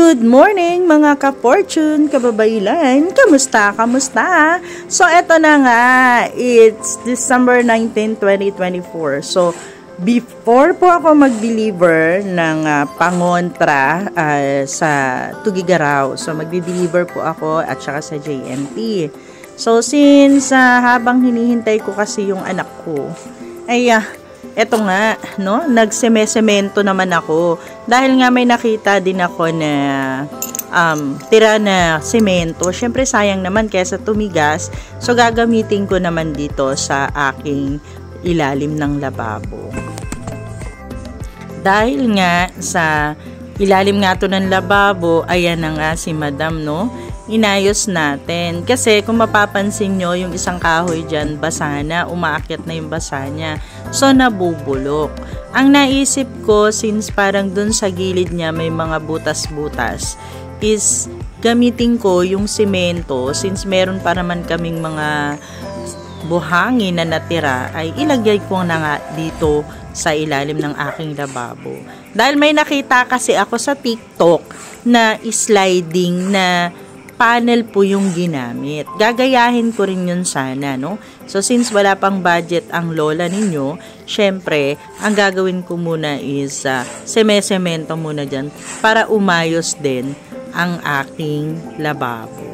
Good morning mga ka-fortune, kababaylan. Kamusta? Kamusta? So, eto na nga. It's December 19, 2024. So, before po ako mag-deliver ng pangontra sa Tugigaraw. So, magdi-deliver po ako at saka sa JMP. So, since habang hinihintay ko kasi yung anak ko, ay eto nga, no? Nagsemesemento naman ako. Dahil nga may nakita din ako na tira na semento. Syempre sayang naman kaysa tumigas. So gagamitin ko naman dito sa aking ilalim ng lababo. Dahil nga sa ilalim nga to ng lababo, ayan na nga si Madam, no? Inayos natin. Kasi kung mapapansin nyo, yung isang kahoy dyan, basa na, umaakyat na yung basa niya. So, nabubulok. Ang naisip ko, since parang dun sa gilid niya may mga butas-butas, is gamitin ko yung simento, since meron pa naman kaming mga buhangin na natira, ay ilagay ko na nga dito sa ilalim ng aking lababo. Dahil may nakita kasi ako sa TikTok na sliding na panel po yung ginamit. Gagayahin ko rin yun sana, no? So, since wala pang budget ang lola ninyo, syempre, ang gagawin ko muna is seme-semento muna dyan para umayos din ang aking lababo.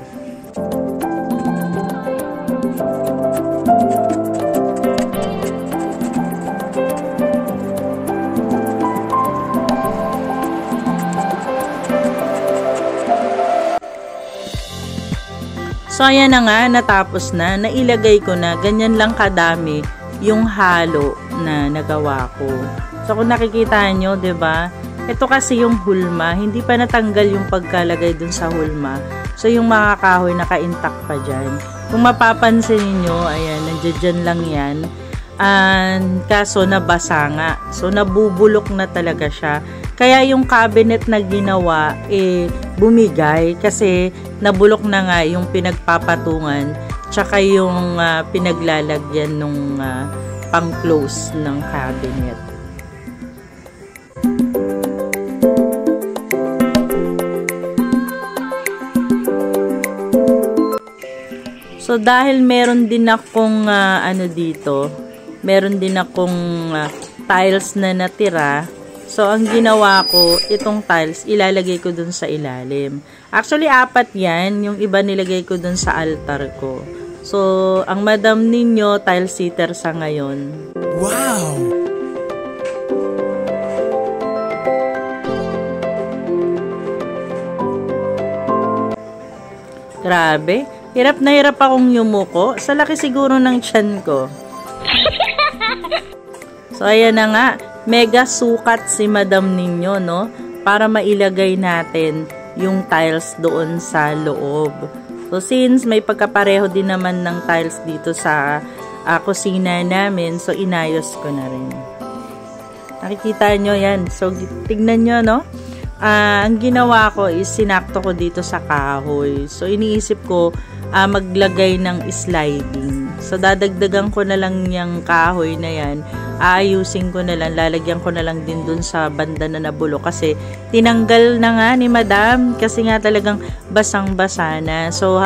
So, ayan na nga, natapos na. Nailagay ko na, ganyan lang kadami yung halo na nagawa ko. So, kung nakikita nyo, ba diba? Ito kasi yung hulma. Hindi pa natanggal yung pagkalagay dun sa hulma. So, yung mga kahoy naka-intact pa dyan. Kung mapapansin nyo, ayan, nandiyan lang yan. Kaso, nabasa nga. So, nabubulok na talaga siya. Kaya yung cabinet na ginawa, bumigay kasi nabulok na nga yung pinagpapatungan tsaka yung pinaglalagyan nung pang-close ng cabinet. So, dahil meron din akong meron din akong tiles na natira. So, ang ginawa ko, itong tiles, ilalagay ko dun sa ilalim. Actually, 4 yan. Yung iba nilagay ko dun sa altar ko. So, ang madam ninyo, tile sitter sa ngayon. Wow! Grabe. Hirap na hirap akong yumuko. Sa laki siguro ng tiyan ko. So, ayan na nga. Mega sukat si madam ninyo, no? Para mailagay natin yung tiles doon sa loob. So, since may pagkapareho din naman ng tiles dito sa kusina namin, so inayos ko na rin. Nakikita nyo yan. So, tignan nyo, no? Ang ginawa ko is sinakto ko dito sa kahoy. So, iniisip ko maglagay ng sliding. So, dadagdagan ko na lang yung kahoy na yan. Aayusin ko na lang, lalagyan ko na lang din dun sa banda na nabulok kasi tinanggal na nga ni madam kasi nga talagang basang-basa na. So,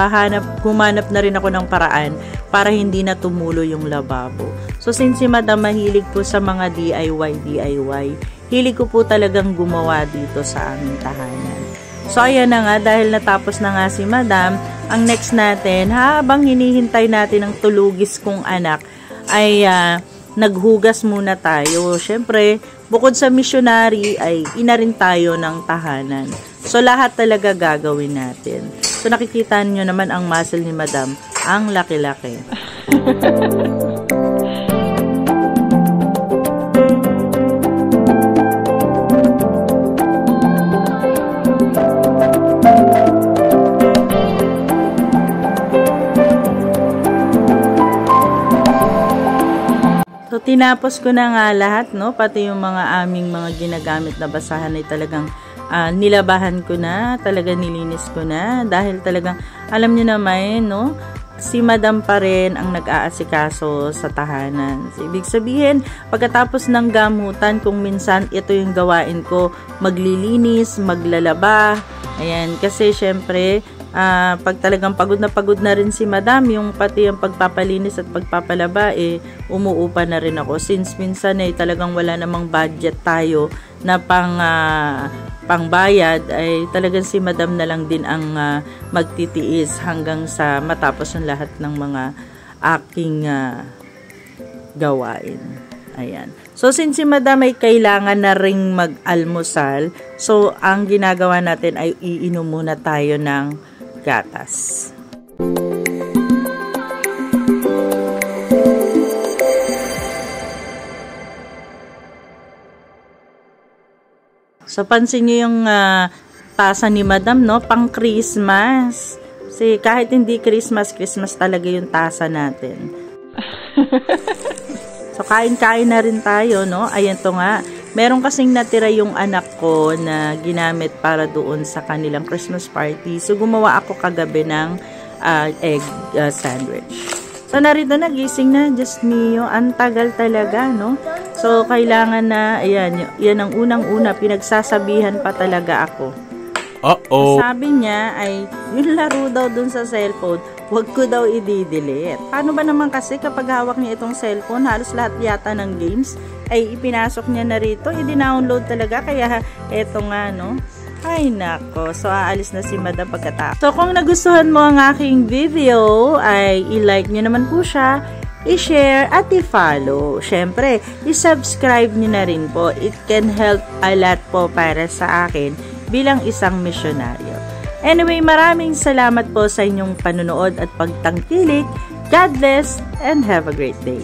humanap na rin ako ng paraan para hindi na tumulo yung lababo. So, since si madam mahilig po sa mga DIY, hilig ko po talagang gumawa dito sa aming tahanan. So, ayan na nga, dahil natapos na nga si madam, ang next natin, habang hinihintay natin ang tulugis kong anak, ay naghugas muna tayo. Syempre, bukod sa missionary, ay ina rin tayo ng tahanan. So, lahat talaga gagawin natin. So, nakikita nyo naman ang muscle ni madam, ang laki-laki. So, tinapos ko na nga lahat, no? Pati yung mga aming mga ginagamit na basahan ay talagang nilabahan ko na, talagang nilinis ko na. Dahil talagang, alam nyo naman, no? si madam pa rin ang nag-aasikaso sa tahanan. So, ibig sabihin, pagkatapos ng gamutan, kung minsan ito yung gawain ko, maglilinis, maglalaba, ayan, kasi syempre, pag talagang pagod na rin si madam, yung pati yung pagpapalinis at pagpapalaba, umuupa na rin ako. Since minsan talagang wala namang budget tayo na pangbayad, ay talagang si madam na lang din ang magtitiis hanggang sa matapos ang lahat ng mga aking gawain. Ayan. So, since si madam ay kailangan na ring mag-almusal, so, ang ginagawa natin ay iinom muna tayo ng gatas. So, pansin nyo yung tasa ni madam, no? Pang Christmas. Kasi kahit hindi Christmas, Christmas talaga yung tasa natin. So, kain-kain na rin tayo, no? Ayan to nga. Meron kasing natira yung anak ko na ginamit para doon sa kanilang Christmas party. So, gumawa ako kagabi ng egg sandwich. So, narito na, gising na, just mio. Ang tagal talaga, no? So, kailangan na, ayan, yan ang unang-una, pinagsasabihan pa talaga ako. Uh-oh. Sabi niya ay, yung laro daw dun sa cellphone, huwag ko daw i-delete. Paano ba naman kasi kapag hawak niya itong cellphone, halos lahat yata ng games ay ipinasok niya na rito, i-download talaga, kaya eto nga, no? Ay nako, so aalis na si madam pagkatapos. So kung nagustuhan mo ang aking video, ay i-like nyo naman po siya, i-share at i-follow. Syempre, i-subscribe nyo na rin po. It can help a lot po para sa akin bilang isang misyonaryo. Anyway, maraming salamat po sa inyong panunood at pagtangkilik. God bless and have a great day.